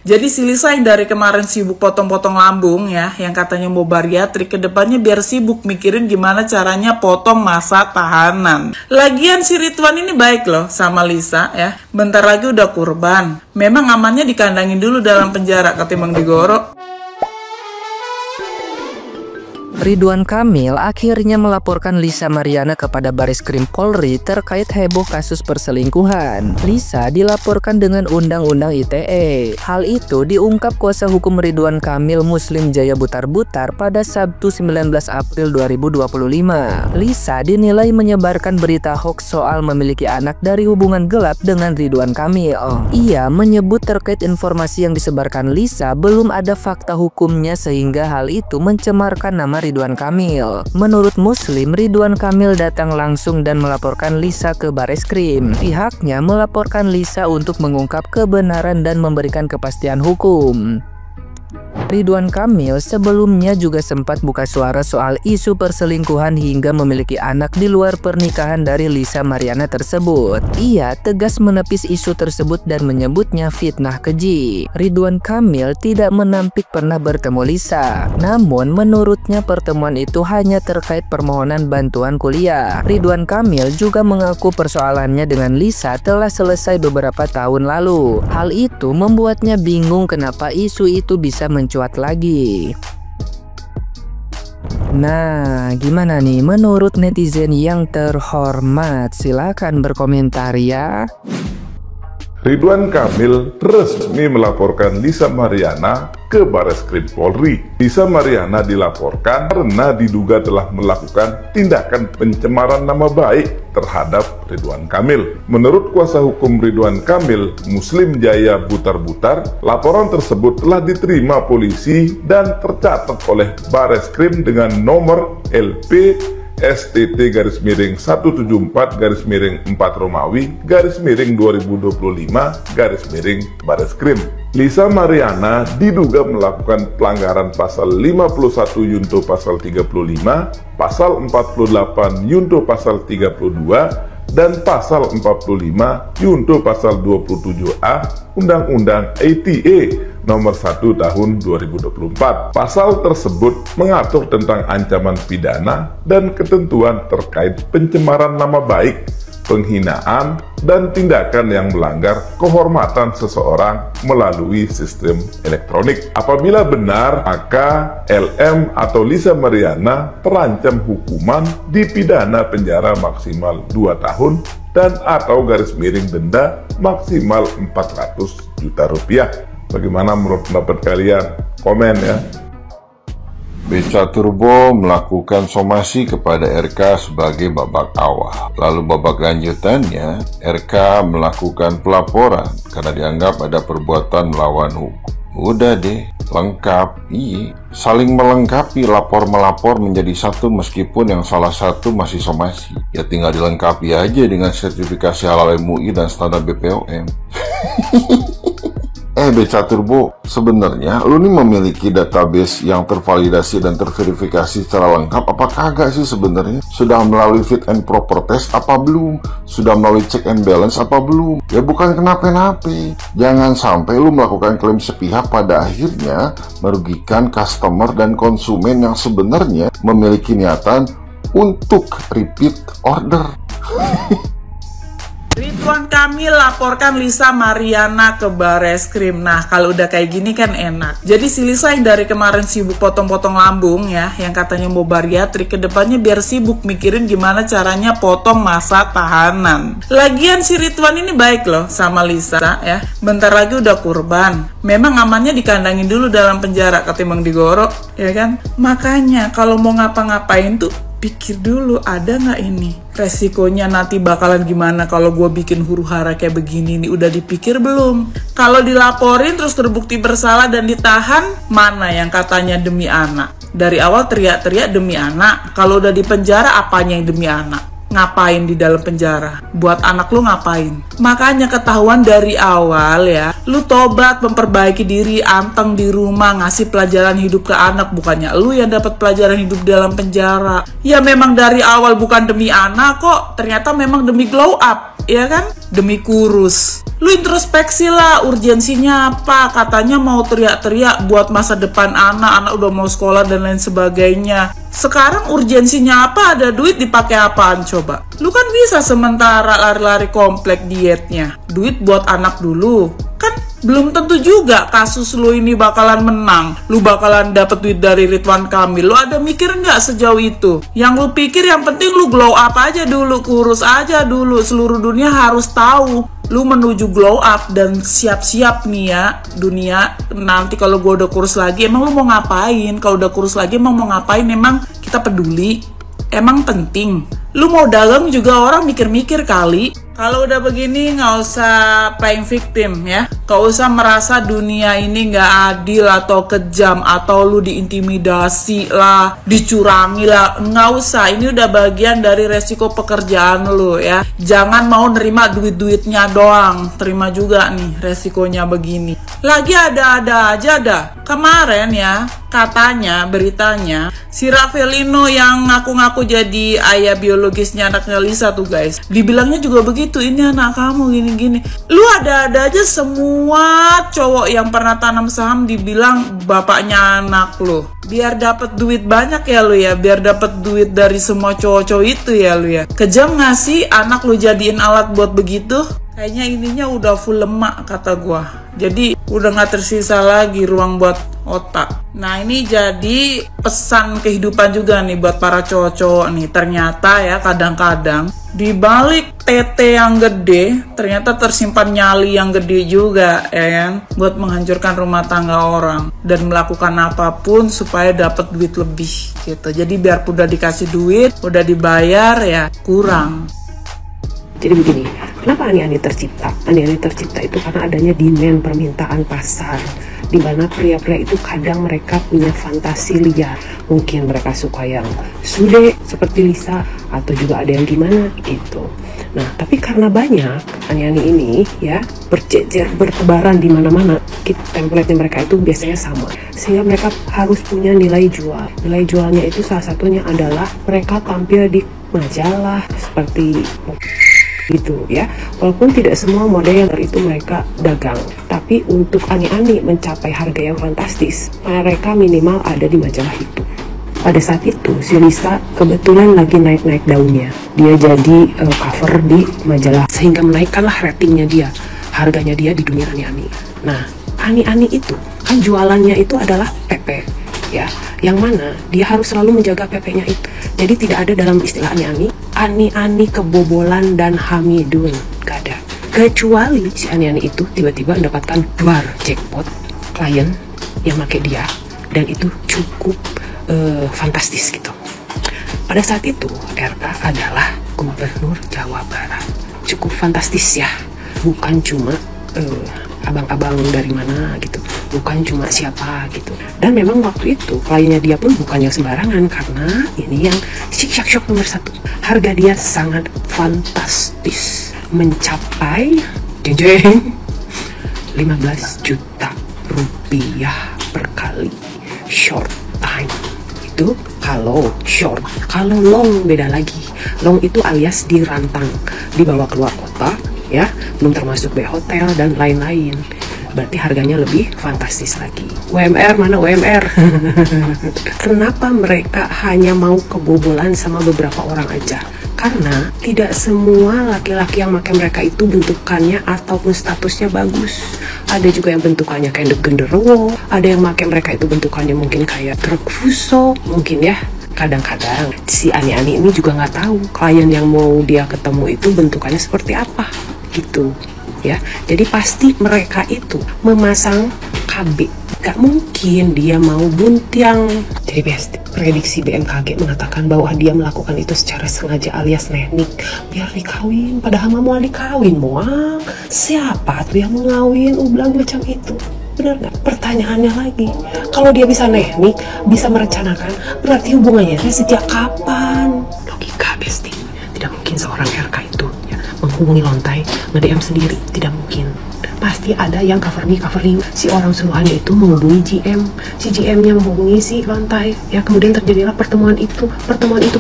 Jadi si Lisa yang dari kemarin sibuk potong-potong lambung ya, yang katanya mau bariatrik, kedepannya biar sibuk mikirin gimana caranya potong masa tahanan. Lagian si Ridwan ini baik loh sama Lisa ya, bentar lagi udah kurban. Memang amannya dikandangin dulu dalam penjara ketimbang digorok. Ridwan Kamil akhirnya melaporkan Lisa Mariana kepada Bareskrim Polri terkait heboh kasus perselingkuhan. Lisa dilaporkan dengan Undang-Undang ITE. Hal itu diungkap kuasa hukum Ridwan Kamil Muslim Jaya Butar-Butar pada Sabtu 19 April 2025. Lisa dinilai menyebarkan berita hoax soal memiliki anak dari hubungan gelap dengan Ridwan Kamil. Ia menyebut terkait informasi yang disebarkan Lisa belum ada fakta hukumnya sehingga hal itu mencemarkan nama Ridwan Kamil. Menurut Muslim, Ridwan Kamil datang langsung dan melaporkan Lisa ke Bareskrim. Pihaknya melaporkan Lisa untuk mengungkap kebenaran dan memberikan kepastian hukum. Ridwan Kamil sebelumnya juga sempat buka suara soal isu perselingkuhan hingga memiliki anak di luar pernikahan dari Lisa Mariana tersebut. Ia tegas menepis isu tersebut dan menyebutnya fitnah keji. Ridwan Kamil tidak menampik pernah bertemu Lisa. Namun menurutnya pertemuan itu hanya terkait permohonan bantuan kuliah. Ridwan Kamil juga mengaku persoalannya dengan Lisa telah selesai beberapa tahun lalu. Hal itu membuatnya bingung kenapa isu itu bisa mencuat lagi. Nah, gimana nih menurut netizen yang terhormat? Silakan berkomentar ya. Ridwan Kamil resmi melaporkan Lisa Mariana ke Bareskrim Polri. Lisa Mariana dilaporkan karena diduga telah melakukan tindakan pencemaran nama baik terhadap Ridwan Kamil. Menurut kuasa hukum Ridwan Kamil, Muslim Jaya Butar-Butar, laporan tersebut telah diterima polisi dan tercatat oleh Bareskrim dengan nomor LP STT-174-4 Romawi _2025 Lisa Mariana diduga melakukan pelanggaran pasal 51 Yunto pasal 35, pasal 48 Yunto pasal 32, dan pasal 45 Yunto pasal 27A Undang-Undang ITE Nomor 1 Tahun 2024. Pasal tersebut mengatur tentang ancaman pidana dan ketentuan terkait pencemaran nama baik, penghinaan, dan tindakan yang melanggar kehormatan seseorang melalui sistem elektronik. Apabila benar, maka LM atau Lisa Mariana terancam hukuman dipidana penjara maksimal 2 tahun dan atau denda maksimal 400 juta rupiah. Bagaimana menurut pendapat kalian? Komen ya. Beca Turbo melakukan somasi kepada RK sebagai babak awal. Lalu babak lanjutannya, RK melakukan pelaporan karena dianggap ada perbuatan melawan hukum. Udah deh, lengkap. Iya, saling melengkapi, lapor-melapor menjadi satu meskipun yang salah satu masih somasi. Ya tinggal dilengkapi aja dengan sertifikasi halal MUI dan standar BPOM. Beca Turbo, sebenarnya lu nih memiliki database yang tervalidasi dan terverifikasi secara lengkap apa kagak sih sebenarnya? Sudah melalui fit and proper test apa belum? Sudah melalui check and balance apa belum? Ya bukan kenapa-napa. Jangan sampai lu melakukan klaim sepihak pada akhirnya merugikan customer dan konsumen yang sebenarnya memiliki niatan untuk repeat order. Ridwan Kamil laporkan Lisa Mariana ke Bareskrim. Nah, kalau udah kayak gini kan enak. Jadi si Lisa yang dari kemarin sibuk potong-potong lambung ya, yang katanya mau bariatrik, kedepannya biar sibuk mikirin gimana caranya potong masa tahanan. Lagian si Ridwan ini baik loh sama Lisa ya, bentar lagi udah kurban. Memang amannya dikandangin dulu dalam penjara ketimbang digorok, ya kan? Makanya kalau mau ngapa-ngapain tuh pikir dulu, ada nggak ini resikonya nanti bakalan gimana kalau gue bikin huru hara kayak begini nih, udah dipikir belum? Kalau dilaporin terus terbukti bersalah dan ditahan, mana yang katanya demi anak? Dari awal teriak-teriak demi anak, kalau udah di penjara apanya yang demi anak? ngapain di dalam penjara? Buat anak lu ngapain? Makanya ketahuan dari awal ya, lu tobat, memperbaiki diri, anteng di rumah, ngasih pelajaran hidup ke anak, bukannya lu yang dapat pelajaran hidup dalam penjara. Ya memang dari awal bukan demi anak kok, ternyata memang demi glow up, ya kan? Demi kurus. Lu introspeksi lah, urgensinya apa? Katanya mau teriak-teriak buat masa depan anak udah mau sekolah dan lain sebagainya. Sekarang urgensinya apa? Ada duit dipakai apaan coba? Lu kan bisa sementara lari-lari komplek dietnya. Duit buat anak dulu. Kan belum tentu juga kasus lu ini bakalan menang. Lu bakalan dapet duit dari Ridwan Kamil. Lu ada mikir nggak sejauh itu? Yang lu pikir yang penting lu glow up aja dulu, kurus aja dulu. Seluruh dunia harus tahu lu menuju glow up dan siap-siap nih ya dunia. Nanti kalau gue udah kurus lagi, emang lu mau ngapain? Kalau udah kurus lagi emang mau ngapain? Emang kita peduli? Emang penting? Lu mau dagang juga orang mikir-mikir kali. Kalau udah begini nggak usah playing victim ya. Nggak usah merasa dunia ini nggak adil atau kejam atau lu diintimidasi lah, dicurangi lah. Nggak usah, ini udah bagian dari resiko pekerjaan lu ya. Jangan mau nerima duit-duitnya doang. Terima juga nih resikonya begini. Lagi ada-ada aja dah. Kemarin ya, katanya beritanya si Raffelino yang ngaku-ngaku jadi ayah biologisnya anaknya Lisa tuh guys, dibilangnya juga begitu, ini anak kamu gini-gini. Lu ada-ada aja, semua cowok yang pernah tanam saham dibilang bapaknya anak lu. Biar dapat duit banyak ya lu ya, biar dapat duit dari semua cowok-cowok itu ya lu ya. Kejam gak sih anak lu jadiin alat buat begitu? Kayaknya ininya udah full lemak kata gua. Jadi udah gak tersisa lagi ruang buat otak. Nah ini jadi pesan kehidupan juga nih buat para cowok-cowok nih. Ternyata ya kadang-kadang di balik tete yang gede ternyata tersimpan nyali yang gede juga ya kan, buat menghancurkan rumah tangga orang dan melakukan apapun supaya dapat duit lebih gitu. Jadi biarpun udah dikasih duit, udah dibayar ya kurang. Jadi begini, kenapa ani-ani tercipta? Ani-ani tercipta itu karena adanya demand permintaan pasar, di mana pria-pria itu kadang mereka punya fantasi liar. Mungkin mereka suka yang sude seperti Lisa, atau juga ada yang gimana gitu. Nah, tapi karena banyak ani-ani ini ya berjejer bertebaran di mana-mana, template mereka itu biasanya sama, sehingga mereka harus punya nilai jual. Nilai jualnya itu salah satunya adalah mereka tampil di majalah seperti gitu ya. Walaupun tidak semua model yang itu mereka dagang, tapi untuk ani-ani mencapai harga yang fantastis, mereka minimal ada di majalah itu. Pada saat itu si Lisa kebetulan lagi naik-naik daunnya, dia jadi cover di majalah, sehingga menaikkanlah ratingnya dia, harganya dia di dunia ani-ani. Nah, ani-ani itu kan jualannya itu adalah PP ya, yang mana dia harus selalu menjaga PP-nya itu. Jadi tidak ada dalam istilah ani-ani kebobolan dan hamidun, gak ada. Kecuali si ani-ani itu tiba-tiba mendapatkan duar jackpot klien yang pakai dia, dan itu cukup fantastis gitu. Pada saat itu RK adalah gubernur Jawa Barat, cukup fantastis ya, bukan cuma abang-abang dari mana gitu, bukan cuma siapa gitu. Dan memang waktu itu kliennya dia pun bukan yang sembarangan, karena ini yang syok nomor 1. Harga dia sangat fantastis, mencapai jeng 15 juta rupiah per kali short time. Itu kalau short. Kalau long beda lagi. Long itu alias dirantang, dibawa keluar kota ya, belum termasuk hotel dan lain-lain. Berarti harganya lebih fantastis lagi. UMR mana UMR? Kenapa mereka hanya mau kebobolan sama beberapa orang aja? Karena tidak semua laki-laki yang pakai mereka itu bentukannya ataupun statusnya bagus. Ada juga yang bentukannya kayak genderuwo, ada yang pakai mereka itu bentukannya mungkin kayak truk fuso, mungkin ya. Kadang-kadang si ani-ani ini juga nggak tahu klien yang mau dia ketemu itu bentukannya seperti apa gitu ya. Jadi pasti mereka itu memasang KB. Gak mungkin dia mau buntiang. Jadi prediksi BMKG mengatakan bahwa dia melakukan itu secara sengaja alias teknik biar dikawin. Padahal mau dikawin, moang. Siapa tuh yang mau ngawin ublang macam itu? Benar nggak? Pertanyaannya lagi, kalau dia bisa teknik, bisa merencanakan, berarti hubungannya sejak kapan? Logika, Besti. Tidak mungkin. mungkin seorang RK itu ya, menghubungi Lontai, nge-DM sendiri, tidak mungkin. Pasti ada yang cover me. Si orang suruhannya itu menghubungi GM, si GM-nya menghubungi si Lontai ya, kemudian terjadilah pertemuan itu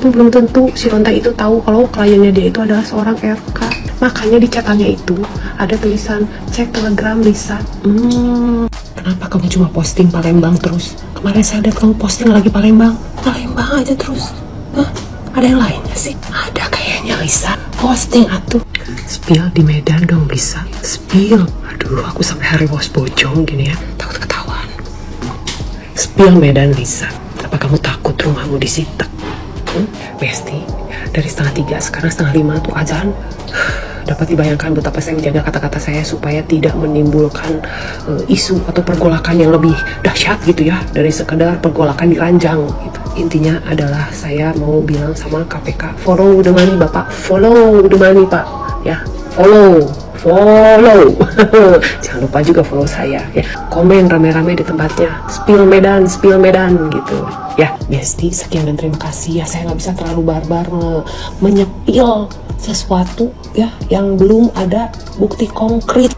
pun belum tentu si Lontai itu tahu kalau kliennya dia itu adalah seorang RK. Makanya di catatannya itu ada tulisan cek Telegram Lisa. Kenapa kamu cuma posting Palembang terus? Kemarin saya lihat kamu posting lagi Palembang aja terus. Hah? Ada yang lainnya sih? Ada kayaknya Lisa. Posting atuh. Spill di Medan dong Lisa. Spill. Aduh, aku sampai hari bos bojong gini ya. Takut ketahuan. Spill Medan Lisa. Apa kamu takut rumahmu disita? Besti, dari 2:30 sekarang 2:30 tuh azan. Dapat dibayangkan betapa saya menjaga kata-kata saya supaya tidak menimbulkan isu atau pergolakan yang lebih dahsyat gitu ya, dari sekedar pergolakan di ranjang gitu. Intinya adalah saya mau bilang sama KPK, follow the money Bapak, follow the money Pak ya, follow jangan lupa juga follow saya ya, komen rame-rame di tempatnya, spill Medan gitu ya. Besti, sekian dan terima kasih ya. Saya nggak bisa terlalu barbar menyepil sesuatu ya yang belum ada bukti konkret.